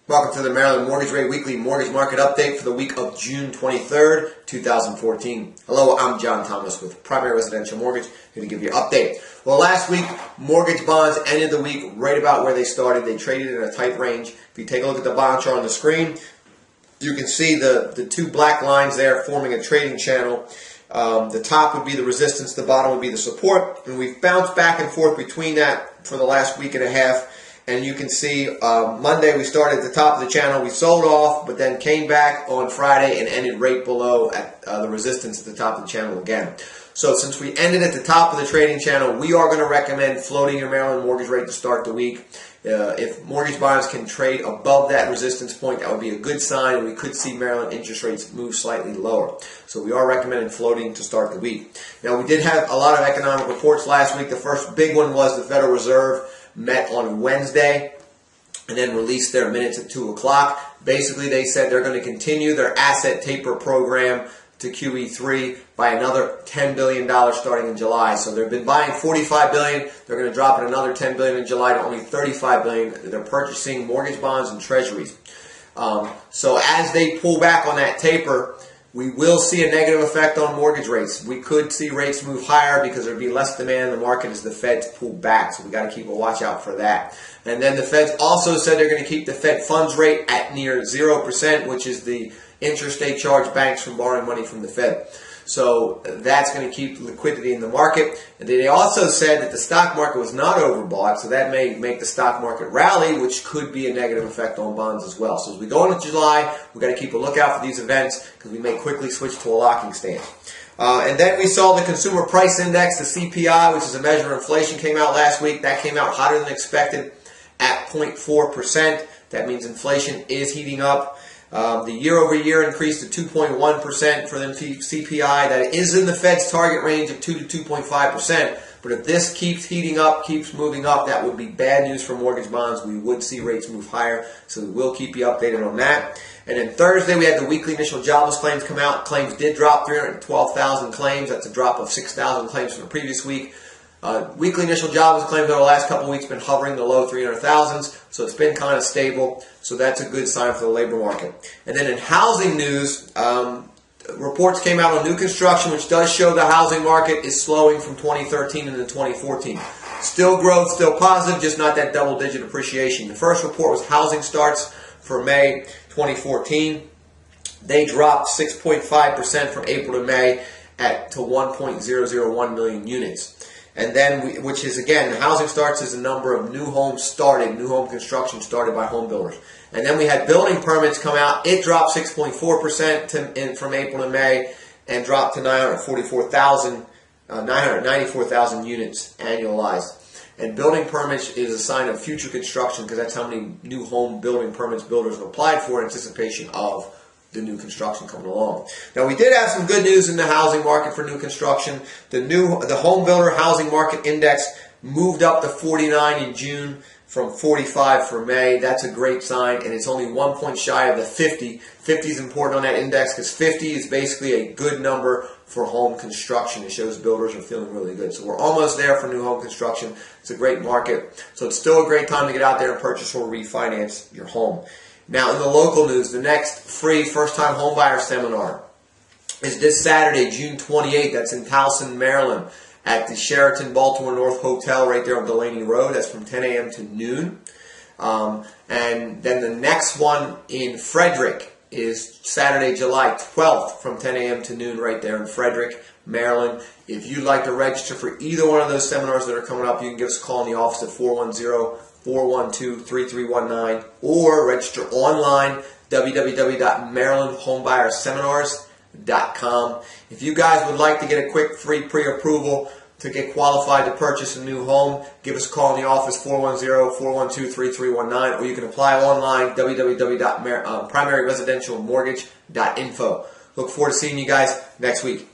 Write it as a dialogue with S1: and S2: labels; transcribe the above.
S1: Welcome to the Maryland Mortgage Rate Weekly Mortgage Market Update for the week of June 23rd, 2014. Hello, I'm John Thomas with Primary Residential Mortgage, here to give you an update. Well, last week, mortgage bonds ended the week right about where they started. They traded in a tight range. If you take a look at the bond chart on the screen, you can see the two black lines there forming a trading channel. The top would be the resistance, the bottom would be the support, and we've bounced back and forth between that for the last week and a half. And you can see Monday we started at the top of the channel, we sold off, but then came back on Friday and ended right below at the resistance at the top of the channel again. So since we ended at the top of the trading channel, we are going to recommend floating your Maryland mortgage rate to start the week. If mortgage bonds can trade above that resistance point, that would be a good sign, and we could see Maryland interest rates move slightly lower. So we are recommending floating to start the week. Now, we did have a lot of economic reports last week. The first big one was the Federal Reserve met on Wednesday and then released their minutes at 2 o'clock. Basically, they said they're going to continue their asset taper program to QE3 by another $10 billion starting in July. So they've been buying $45 billion. They're going to drop it another $10 billion in July to only $35 billion. They're purchasing mortgage bonds and treasuries. So as they pull back on that taper, we will see a negative effect on mortgage rates. We could see rates move higher because there would be less demand in the market as the Feds pull back. So we got to keep a watch out for that. And then the Feds also said they're going to keep the Fed funds rate at near 0%, which is the interest they charge banks from borrowing money from the Fed. So that's going to keep liquidity in the market. And they also said that the stock market was not overbought, so that may make the stock market rally, which could be a negative effect on bonds as well. So as we go into July, we've got to keep a lookout for these events because we may quickly switch to a locking stance. And then we saw the Consumer Price Index, the CPI, which is a measure of inflation, came out last week. That came out hotter than expected at 0.4%. That means inflation is heating up. The year-over-year increase to 2.1% for the CPI. That is in the Fed's target range of 2 to 2.5%. But if this keeps heating up, keeps moving up, that would be bad news for mortgage bonds. We would see rates move higher, so we will keep you updated on that. And then Thursday, we had the weekly initial jobless claims come out. Claims did drop 312,000 claims. That's a drop of 6,000 claims from the previous week. Weekly initial jobless claims over the last couple of weeks been hovering the low 300,000s, so it's been kind of stable. So that's a good sign for the labor market. And then in housing news, reports came out on new construction, which does show the housing market is slowing from 2013 into 2014. Still growth, still positive, just not that double-digit appreciation. The first report was housing starts for May 2014. They dropped 6.5% from April to May to 1.001 million units. And then, which is, again, housing starts is the number of new homes started, new home construction started by home builders. And then we had building permits come out. It dropped 6.4% from April to May and dropped to 994,000 units annualized. And building permits is a sign of future construction because that's how many new home building permits builders have applied for in anticipation of the new construction coming along. Now, we did have some good news in the housing market for new construction. The home builder housing market index moved up to 49 in June from 45 for May. That's a great sign, and it's only 1 point shy of the 50. 50 is important on that index because 50 is basically a good number for home construction. It shows builders are feeling really good. So we're almost there for new home construction. It's a great market. So it's still a great time to get out there and purchase or refinance your home. Now, in the local news, the next free first-time homebuyer seminar is this Saturday, June 28th. That's in Towson, Maryland, at the Sheraton Baltimore North Hotel right there on Delaney Road. That's from 10 a.m. to noon. And then the next one in Frederick is Saturday, July 12th from 10 a.m. to noon right there in Frederick, Maryland. If you'd like to register for either one of those seminars that are coming up, you can give us a call in the office at 410-412-3319 or register online, www.marylandhomebuyerseminars.com. If you guys would like to get a quick free pre-approval to get qualified to purchase a new home, give us a call in the office, 410-412-3319, or you can apply online, www.primaryresidentialmortgage.info. Look forward to seeing you guys next week.